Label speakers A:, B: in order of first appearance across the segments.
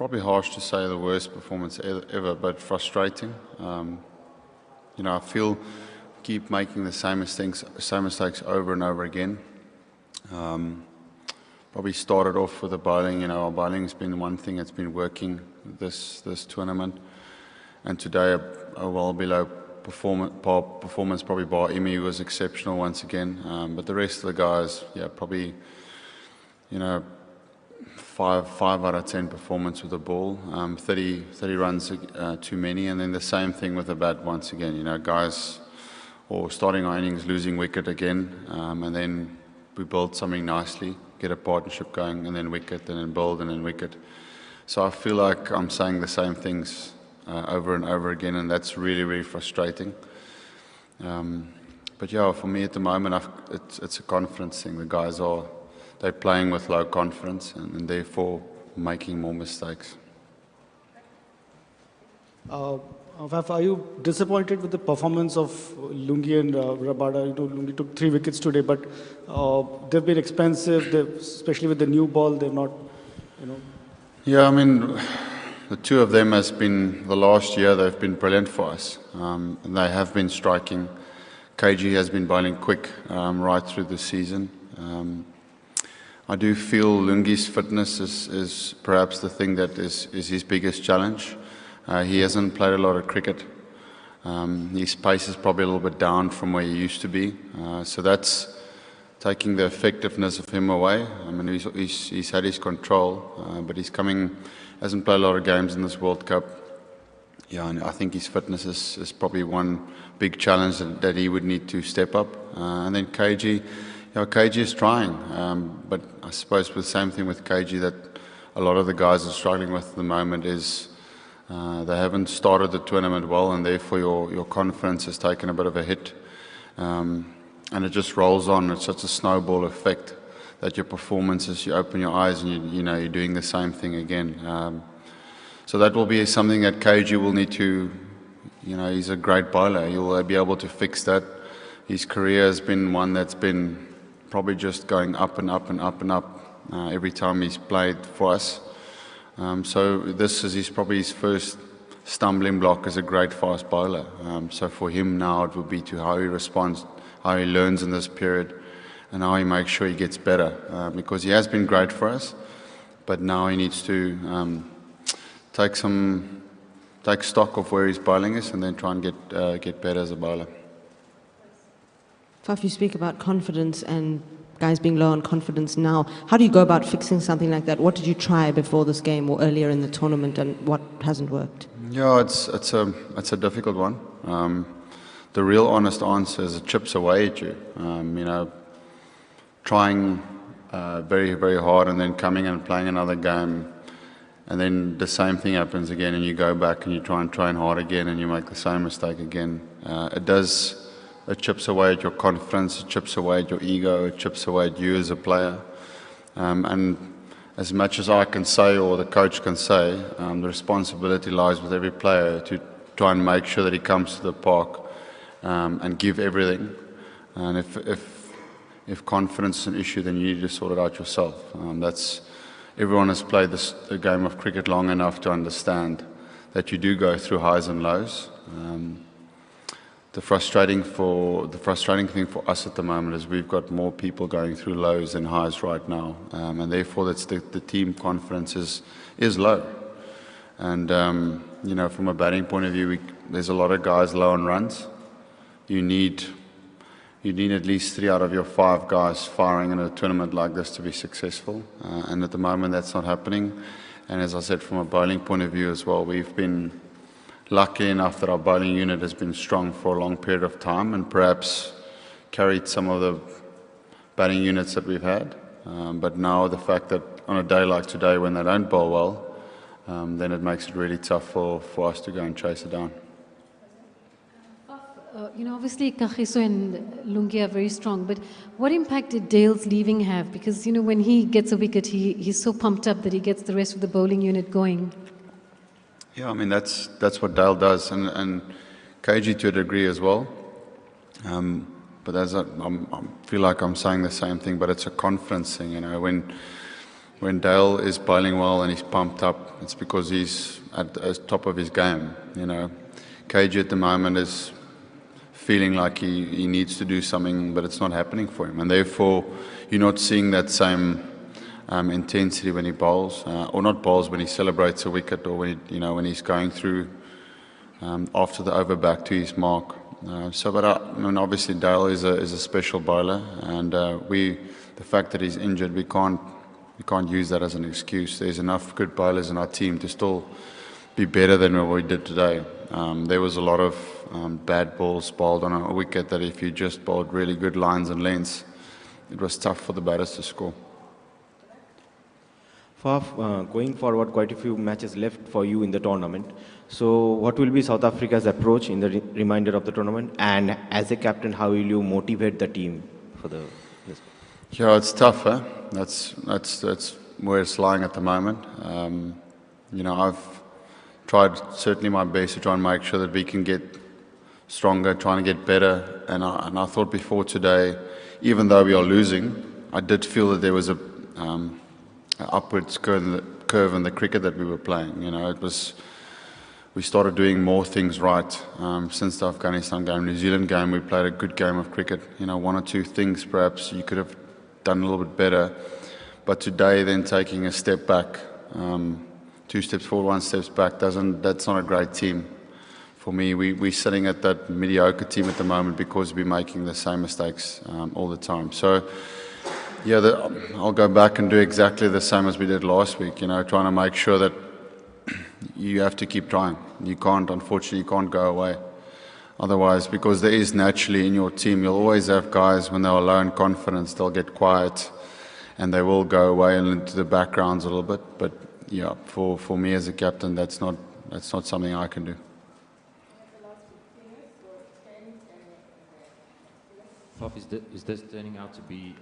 A: probably harsh to say the worst performance ever, but frustrating. I feel keep making the same mistakes over and over again. Probably started off with the bowling. Our bowling's been one thing that's been working this tournament, and today a well below performance probably bar Imi was exceptional once again. But the rest of the guys, probably 5 out of 10 performance with the ball, 30 runs too many, and then the same thing with the bat once again. Guys, or starting our innings losing wicket again, and then we build something nicely, get a partnership going, and then wicket, and then build, and then wicket. So I feel like I'm saying the same things over and over again, and that's really, really frustrating. But for me at the moment, it's a confidence thing. The guys they're playing with low confidence and therefore making more mistakes.
B: Faf, are you disappointed with the performance of Lungi and Rabada? Lungi took 3 wickets today, but they've been expensive, especially with the new ball. They're not,
A: Yeah, I mean, the two of them the last year, they've been brilliant for us. And they have been striking. KG has been bowling quick right through the season. I do feel Lungi's fitness is perhaps the thing that is his biggest challenge. He hasn't played a lot of cricket. His pace is probably a little bit down from where he used to be. So that's taking the effectiveness of him away. I mean, he's had his control, but hasn't played a lot of games in this World Cup. Yeah, and I think his fitness is probably one big challenge that he would need to step up. And then KG, KG is trying, but I suppose the same thing with KG that a lot of the guys are struggling with at the moment is they haven't started the tournament well, and therefore your confidence has taken a bit of a hit, and it just rolls on. It's such a snowball effect that your performances, you open your eyes and you're doing the same thing again. So that will be something that KG will need to, he's a great bowler. He'll be able to fix that. His career has been one that's been probably just going up and up and up and up every time he's played for us. So this is probably his first stumbling block as a great fast bowler. So for him now it will be to how he responds, how he learns in this period, and how he makes sure he gets better. Because he has been great for us, but now he needs to take stock of where his bowling is and then try and get better as a bowler.
C: Faf, you speak about confidence and guys being low on confidence now. How do you go about fixing something like that? What did you try before this game or earlier in the tournament, and what hasn't worked?
A: Yeah, it's a difficult one. The real honest answer is it chips away at you. Trying very, very hard and then coming and playing another game, and then the same thing happens again, and you go back and you try and train hard again and you make the same mistake again. It chips away at your confidence, it chips away at your ego, it chips away at you as a player. And as much as I can say or the coach can say, the responsibility lies with every player to try and make sure that he comes to the park and give everything. And if confidence is an issue, then you need to sort it out yourself. Everyone has played the game of cricket long enough to understand that you do go through highs and lows. The frustrating thing for us at the moment is we've got more people going through lows than highs right now, and therefore that's the team confidence is low. And from a batting point of view, there's a lot of guys low on runs. You need at least 3 out of your 5 guys firing in a tournament like this to be successful, and at the moment that's not happening. And as I said, from a bowling point of view as well, we've been lucky enough that our bowling unit has been strong for a long period of time and perhaps carried some of the batting units that we've had. But now the fact that on a day like today when they don't bowl well, then it makes it really tough for us to go and chase it down.
D: Obviously Kagiso and Lungi are very strong, but what impact did Dale's leaving have? Because, when he gets a wicket, he's so pumped up that he gets the rest of the bowling unit going.
A: Yeah, I mean, that's what Dale does, and KG to a degree as well. But I feel like I'm saying the same thing, but it's a confidence thing. When when Dale is bowling well and he's pumped up, it's because he's at the top of his game. You know, KG at the moment is feeling like he needs to do something, but it's not happening for him, and therefore you're not seeing that same intensity when he bowls, or not bowls, when he celebrates a wicket, or when he's going through after the over back to his mark. But obviously Dale is a special bowler, and the fact that he's injured, we can't use that as an excuse. There's enough good bowlers in our team to still be better than what we did today. There was a lot of bad balls bowled on a wicket that if you just bowled really good lines and lengths, it was tough for the batters to score.
E: Faf, going forward, quite a few matches left for you in the tournament. So what will be South Africa's approach in the remainder of the tournament? And as a captain, how will you motivate the team for the... Yes.
A: Yeah, it's tough, huh? That's where it's lying at the moment. I've tried certainly my best to try and make sure that we can get stronger, trying to get better. And I thought before today, even though we are losing, I did feel that there was a upwards curve in the cricket that we were playing. We started doing more things right since the Afghanistan game. New Zealand game, we played a good game of cricket. One or two things perhaps you could have done a little bit better. But today, then taking a step back, 2 steps forward, 1 step back, that's not a great team. For me, we're sitting at that mediocre team at the moment because we're making the same mistakes all the time. So, yeah, I'll go back and do exactly the same as we did last week, trying to make sure that you have to keep trying. Unfortunately, you can't go away. Otherwise, because there is naturally in your team, you'll always have guys, when they're low in confidence, they'll get quiet and they will go away and into the backgrounds a little bit. But yeah, for me as a captain, that's not something I can do.
F: Faf, is this turning out to be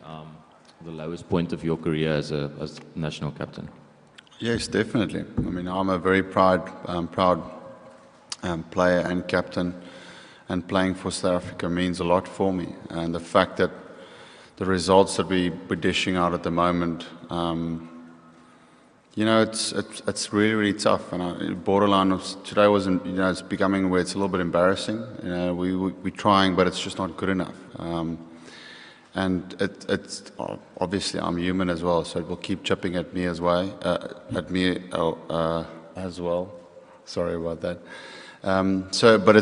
F: the lowest point of your career as national captain?
A: Yes, definitely. I mean, I'm a very proud player and captain, and playing for South Africa means a lot for me. And the fact that the results that we're dishing out at the moment, it's really, really tough. And borderline today wasn't, it's becoming where it's a little bit embarrassing. We're trying, but it's just not good enough. And it's obviously I'm human as well, so it will keep chipping at me as well. Sorry about that. But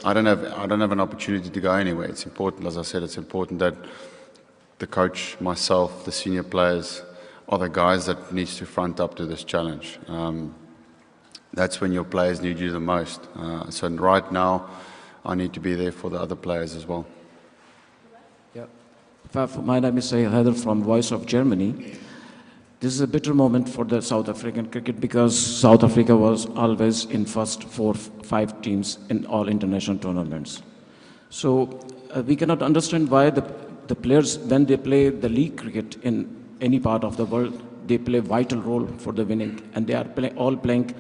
A: I don't have an opportunity to go anywhere. It's important, as I said, it's important that the coach, myself, the senior players are the guys that needs to front up to this challenge. That's when your players need you the most. So right now, I need to be there for the other players as well.
G: My name is Sayed Haider from Voice of Germany. This is a bitter moment for the South African cricket because South Africa was always in first 4-5 teams in all international tournaments. So we cannot understand why the players, when they play the league cricket in any part of the world, they play a vital role for the winning, and they are all playing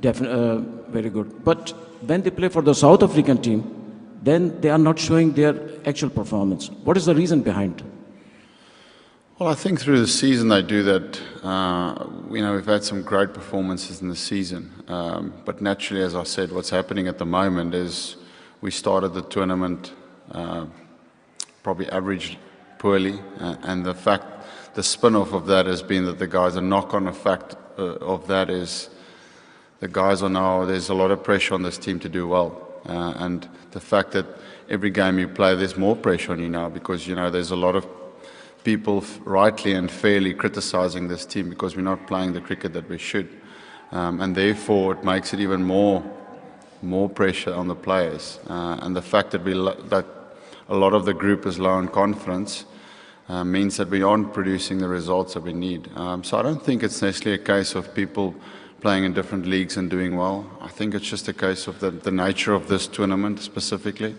G: very good. But when they play for the South African team, then they are not showing their actual performance. What is the reason behind?
A: Well, I think through the season they do that. We've had some great performances in the season. But naturally, as I said, what's happening at the moment is we started the tournament probably average poorly. And the spin-off of that has been that the guys, the knock-on effect of that is the guys are now, there's a lot of pressure on this team to do well. And the fact that every game you play, there's more pressure on you now because, there's a lot of people rightly and fairly criticizing this team because we're not playing the cricket that we should. And therefore, it makes it even more pressure on the players. And the fact that that a lot of the group is low in confidence means that we aren't producing the results that we need. So I don't think it's necessarily a case of people playing in different leagues and doing well. I think it's just a case of the nature of this tournament specifically.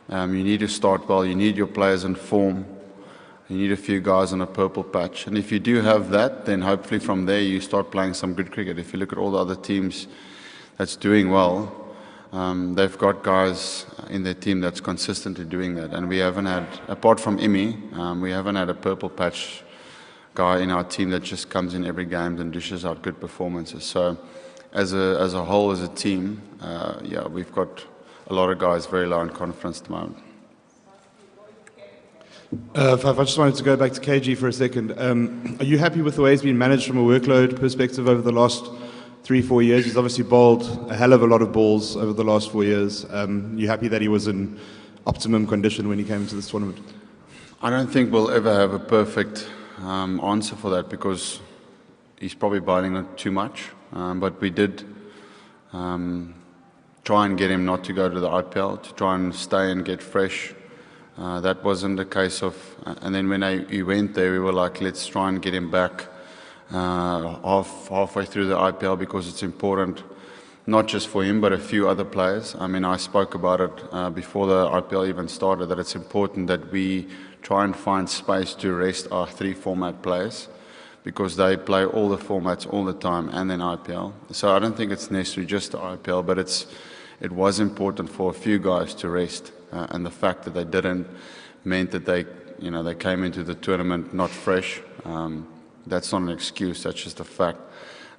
A: You need to start well. You need your players in form. You need a few guys on a purple patch. And if you do have that, then hopefully from there you start playing some good cricket. If you look at all the other teams that's doing well, they've got guys in their team that's consistently doing that. And we haven't had, apart from Imi, we haven't had a purple patch guy in our team that just comes in every game and dishes out good performances. So as a whole, as a team, we've got a lot of guys very low in confidence at the moment.
H: If I just wanted to go back to KG for a second. Are you happy with the way he's been managed from a workload perspective over the last 3-4 years? He's obviously bowled a hell of a lot of balls over the last 4 years. You happy that he was in optimum condition when he came into this tournament?
A: I don't think we'll ever have a perfect answer for that, because he's probably bowling it too much. But we did try and get him not to go to the IPL, to try and stay and get fresh. That wasn't the case of... And then when he went there, we were like, let's try and get him back halfway through the IPL, because it's important, not just for him, but a few other players. I mean, I spoke about it before the IPL even started, that it's important that we try and find space to rest our 3 format players, because they play all the formats all the time and then IPL. So I don't think it's necessarily just the IPL, but it was important for a few guys to rest. And the fact that they didn't meant that they came into the tournament not fresh. That's not an excuse, that's just a fact.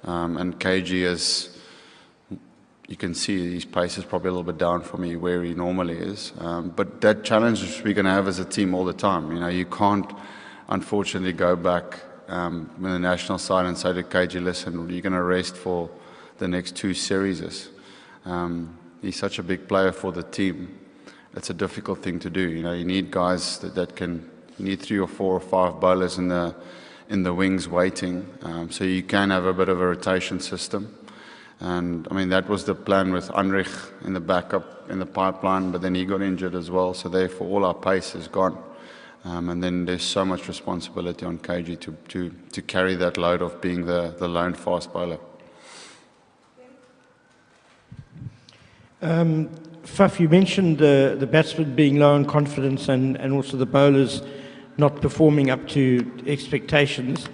A: And KG is... You can see his pace is probably a little bit down for me where he normally is. But that challenge we're going to have as a team all the time. You can't, unfortunately, go back with the national side and say to KG, listen, you're going to rest for the next 2 series. He's such a big player for the team. It's a difficult thing to do. You need guys that can... You need 3 or 4 or 5 bowlers in the wings waiting, so you can have a bit of a rotation system. And I mean, that was the plan with Anrich in the backup, in the pipeline, but then he got injured as well, so therefore all our pace is gone. And then there's so much responsibility on KG to carry that load of being the lone fast bowler.
I: Faf, you mentioned the batsmen being low on confidence and also the bowlers not performing up to expectations.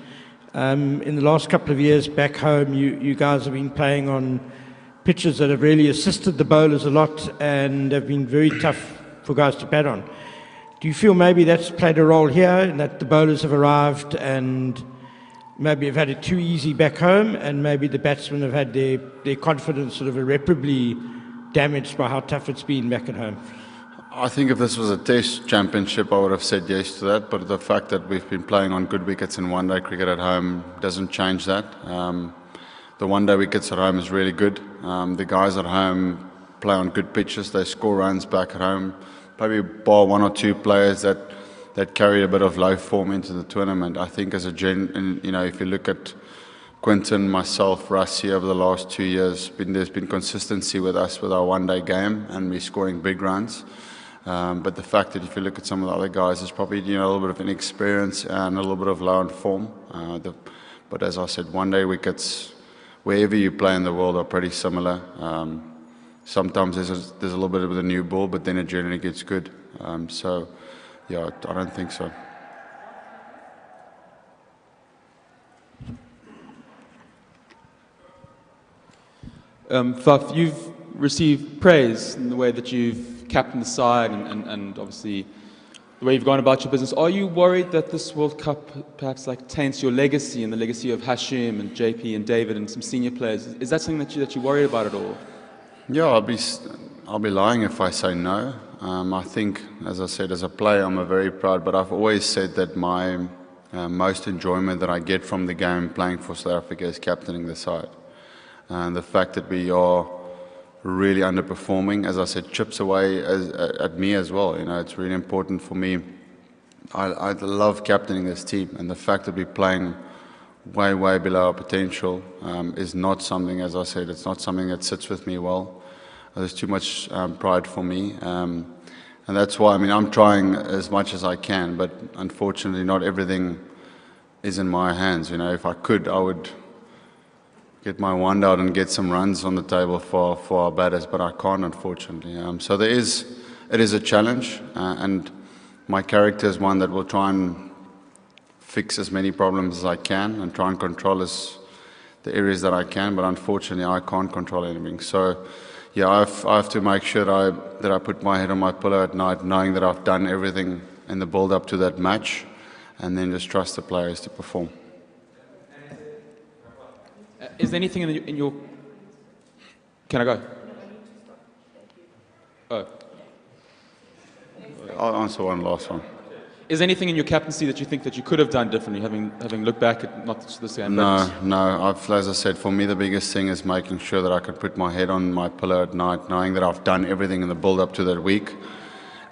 I: In the last couple of years back home, you guys have been playing on pitches that have really assisted the bowlers a lot and have been very tough for guys to bat on. Do you feel maybe that's played a role here, in that the bowlers have arrived and maybe have had it too easy back home, and maybe the batsmen have had their confidence sort of irreparably damaged by how tough it's been back at home?
A: I think if this was a test championship, I would have said yes to that, but the fact that we've been playing on good wickets in one-day cricket at home doesn't change that. The one-day wickets at home is really good. The guys at home play on good pitches, they score runs back at home. Probably bar 1 or 2 players that carry a bit of low form into the tournament. I think as a if you look at Quinton, myself, Rassi over the last 2 years, there's been consistency with us with our one-day game, and we're scoring big runs. But the fact that if you look at some of the other guys, there's probably a little bit of inexperience and a little bit of low on form. But as I said, one-day wickets, wherever you play in the world, are pretty similar. Sometimes there's a little bit of the new ball, but then it generally gets good. So, yeah, I don't think so.
J: Faf, you've received praise in the way that you've captained the side and obviously the way you've gone about your business. Are you worried that this World Cup perhaps taints your legacy and the legacy of Hashim and JP and David and some senior players? Is that something that you're worried about at all?
A: Yeah, I'll be lying if I say no. I think, as I said, as a player, I'm very proud, but I've always said that my most enjoyment that I get from the game playing for South Africa is captaining the side. And the fact that we are really underperforming, as I said, chips away at me as well. It's really important for me. I love captaining this team, and the fact that we're playing way, way below our potential is not something, as I said, it's not something that sits with me well. There's too much pride for me. And that's why, I'm trying as much as I can, but unfortunately not everything is in my hands. If I could, I would get my wand out and get some runs on the table for our batters, but I can't, unfortunately. So it is a challenge, and my character is one that will try and fix as many problems as I can and try and control the areas that I can, but unfortunately I can't control anything. So yeah, I have to make sure that I put my head on my pillow at night knowing that I've done everything in the build-up to that match, and then just trust the players to perform.
J: Is there anything in your... Can I go? Oh.
A: I'll answer one last one.
J: Is there anything in your captaincy that you think that you could have done differently, having looked back at not this game?
A: No. As I said, for me the biggest thing is making sure that I can put my head on my pillow at night, knowing that I've done everything in the build-up to that week.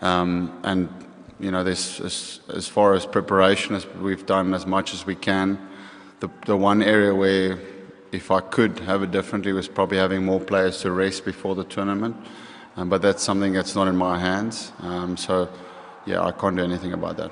A: And this, as far as preparation, as we've done as much as we can. The one area where, if I could have it differently, was probably having more players to rest before the tournament. But that's something that's not in my hands. So, yeah, I can't do anything about that.